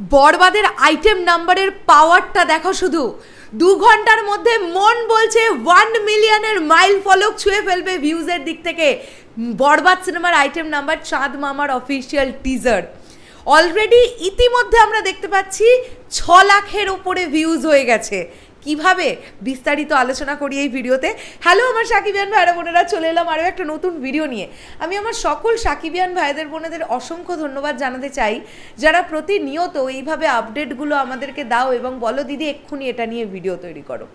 বরবাদের আইটেম নাম্বারের পাওয়ারটা দেখো শুধু। 2 ঘন্টার মধ্যে মন বলছে 1 মিলিয়নের মাইল ফলক ছুঁয়ে ফেলবে ভিউজের দিক থেকে বরবাদ সিনেমার আইটেম নাম্বার চাঁদ মামার অফিসিয়াল টিজার। অলরেডি ইতিমধ্যে আমরা দেখতে পাচ্ছি 6 লাখের ওপরে ভিউজ হয়ে গেছে। কিভাবে বিস্তারিত আলোচনা করি এই ভিডিওতে। হ্যালো আমার সাকিবিয়ান ভাইরা বোনেরা, চলে এলাম আরও একটা নতুন ভিডিও নিয়ে। আমি আমার সকল সাকিবিয়ান ভাইদের বোনেদের অসংখ্য ধন্যবাদ জানাতে চাই, যারা প্রতিনিয়ত এইভাবে আপডেটগুলো আমাদেরকে দাও এবং বলো দিদি এক্ষুনি এটা নিয়ে ভিডিও তৈরি করো।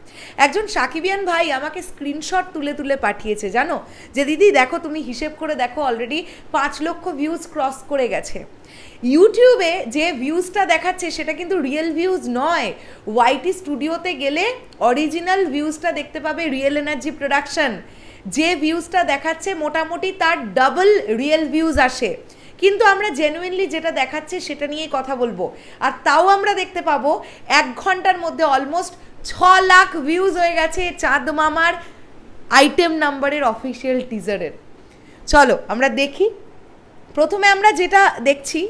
একজন সাকিবিয়ান ভাই আমাকে স্ক্রিনশট তুলে তুলে পাঠিয়েছে, জানো যে দিদি দেখো, তুমি হিসেব করে দেখো অলরেডি 5 লক্ষ ভিউজ ক্রস করে গেছে। ইউটিউবে যে ভিউজটা দেখাচ্ছে সেটা কিন্তু রিয়েল ভিউজ নয়। ওয়াইটি স্টুডিওতে গেলে অরিজিনাল ভিউজটা দেখতে পাবে রিয়েল এনার্জি প্রোডাকশন। যে ভিউজটা দেখাচ্ছে মোটামুটি তার ডাবল রিয়েল ভিউজ আসে, কিন্তু আমরা জেনুইনলি যেটা দেখাচ্ছে সেটা নিয়েই কথা বলবো। আর তাও আমরা দেখতে পাবো 1 ঘন্টার মধ্যে অলমোস্ট 6 লাখ ভিউজ হয়ে গেছে চাঁদ মামার আইটেম নাম্বারের অফিসিয়াল টিজারের। চলো আমরা দেখি। প্রথমে আমরা যেটা দেখছি,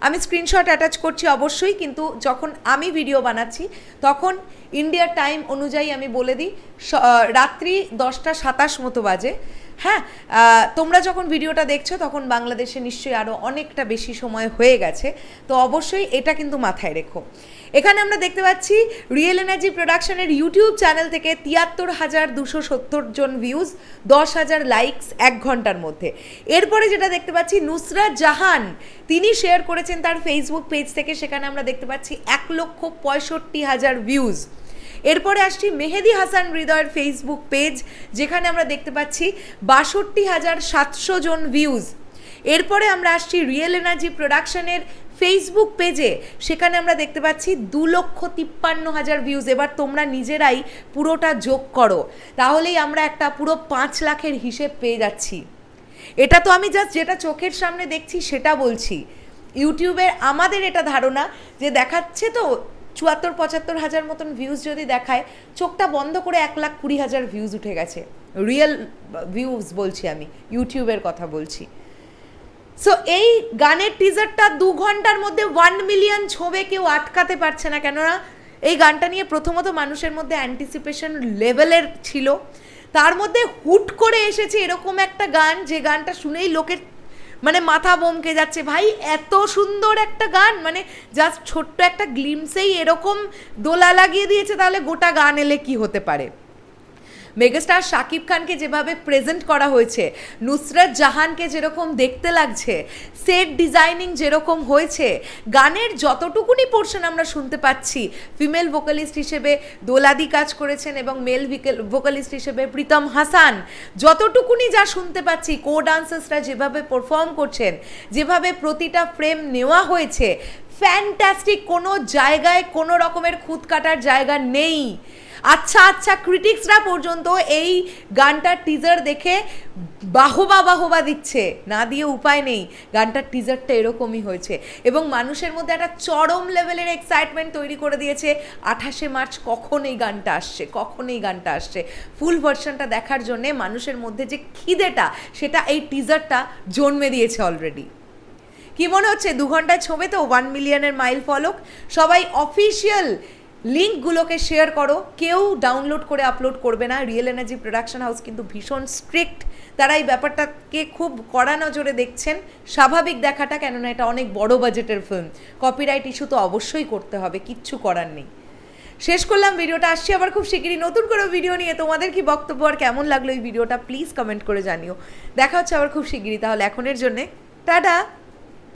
আমি স্ক্রিনশট অ্যাটাচ করছি অবশ্যই, কিন্তু যখন আমি ভিডিও বানাচ্ছি তখন ইন্ডিয়ার টাইম অনুযায়ী আমি বলে দিই রাত্রি 10টা 27 মতো বাজে। হ্যাঁ, তোমরা যখন ভিডিওটা দেখছো তখন বাংলাদেশে নিশ্চয়ই আরও অনেকটা বেশি সময় হয়ে গেছে, তো অবশ্যই এটা কিন্তু মাথায় রেখো। এখানে আমরা দেখতে পাচ্ছি রিয়েল এনার্জি প্রোডাকশনের ইউটিউব চ্যানেল থেকে 73,270 জন ভিউজ, 10,000 লাইকস 1 ঘন্টার মধ্যে। এরপরে যেটা দেখতে পাচ্ছি নুসরাত জাহান, তিনি শেয়ার করেছেন তার ফেসবুক পেজ থেকে, সেখানে আমরা দেখতে পাচ্ছি 1,65,000 ভিউজ। এরপরে আসছি মেহেদি হাসান হৃদয়ের ফেসবুক পেজ, যেখানে আমরা দেখতে পাচ্ছি 62,700 জন ভিউজ। এরপরে আমরা আসছি রিয়েল এনার্জি প্রোডাকশনের ফেসবুক পেজে, সেখানে আমরা দেখতে পাচ্ছি 2,53,000 ভিউজ। এবার তোমরা নিজেরাই পুরোটা যোগ করো, তাহলেই আমরা একটা পুরো 5 লাখের হিসেব পেয়ে যাচ্ছি। এটা তো আমি জাস্ট যেটা চোখের সামনে দেখছি সেটা বলছি। ইউটিউবের আমাদের এটা ধারণা যে দেখাচ্ছে তো 74-75 হাজার মতন ভিউজ যদি দেখায়, চোখটা বন্ধ করে 1,20,000 ভিউজ উঠে গেছে। রিয়েল ভিউজ বলছি, আমি ইউটিউবের কথা বলছি। সো এই গানের টিজারটা 2 ঘন্টার মধ্যে 1 মিলিয়ন ছোঁবে, কেউ আটকাতে পারছে না। কেননা এই গানটা নিয়ে প্রথমত মানুষের মধ্যে অ্যান্টিসিপেশন লেভেলের ছিল, তার মধ্যে হুট করে এসেছে এরকম একটা গান যে গানটা শুনেই লোকের মানে মাথা বমকে যাচ্ছে। ভাই এত সুন্দর একটা গান, মানে জাস্ট ছোট্ট একটা গ্লিমসেই এরকম দোলা লাগিয়ে দিয়েছে, তাহলে গোটা গান এলে কি হতে পারে। মেগাস্টার শাকিব খানকে যেভাবে প্রেজেন্ট করা হয়েছে, নুসরাত জাহানকে যেরকম দেখতে লাগছে, সেট ডিজাইনিং যেরকম হয়েছে, গানের যতটুকুনি পোর্শন আমরা শুনতে পাচ্ছি, ফিমেল ভোকালিস্ট হিসেবে দোলাদি কাজ করেছেন এবং মেল ভোকালিস্ট হিসেবে প্রীতম হাসান, যতটুকুনি যা শুনতে পাচ্ছি, কো ডান্সার্সরা যেভাবে পারফর্ম করছেন, যেভাবে প্রতিটা ফ্রেম নেওয়া হয়েছে, ফ্যান্টাস্টিক। কোনো জায়গায় কোনো রকমের খুঁত কাটার জায়গা নেই। আচ্ছা ক্রিটিক্সরা পর্যন্ত এই গানটার টিজার দেখে বাহবা দিচ্ছে, না দিয়ে উপায় নেই। গানটার টিজারটা এরকমই হয়েছে এবং মানুষের মধ্যে একটা চরম লেভেলের এক্সাইটমেন্ট তৈরি করে দিয়েছে। 28শে মার্চ কখন এই গানটা আসছে ফুল ভার্সনটা দেখার জন্যে মানুষের মধ্যে যে খিদেটা, সেটা এই টিজারটা জন্মে দিয়েছে অলরেডি। কি মনে হচ্ছে 2 ঘন্টায় ছোঁবে তো 1 মিলিয়নের মাইল ফলক? সবাই অফিসিয়াল লিঙ্কগুলোকে শেয়ার করো, কেউ ডাউনলোড করে আপলোড করবে না। রিয়েল এনার্জি প্রোডাকশন হাউস কিন্তু ভীষণ স্ট্রিক্ট, তারা এই ব্যাপারটাকে খুব কড়া নজরে দেখছেন। স্বাভাবিক দেখাটা, কেননা এটা অনেক বড় বাজেটের ফিল্ম, কপিরাইট ইস্যু তো অবশ্যই করতে হবে, কিচ্ছু করার নেই। শেষ করলাম ভিডিওটা, আসছি আবার খুব শিগগিরই নতুন করে ভিডিও নিয়ে। তোমাদের কি বক্তব্য আর কেমন লাগলো এই ভিডিওটা প্লিজ কমেন্ট করে জানিও। দেখা হচ্ছে আবার খুব শিগগিরই, তাহলে এখনের জন্যে টাটা।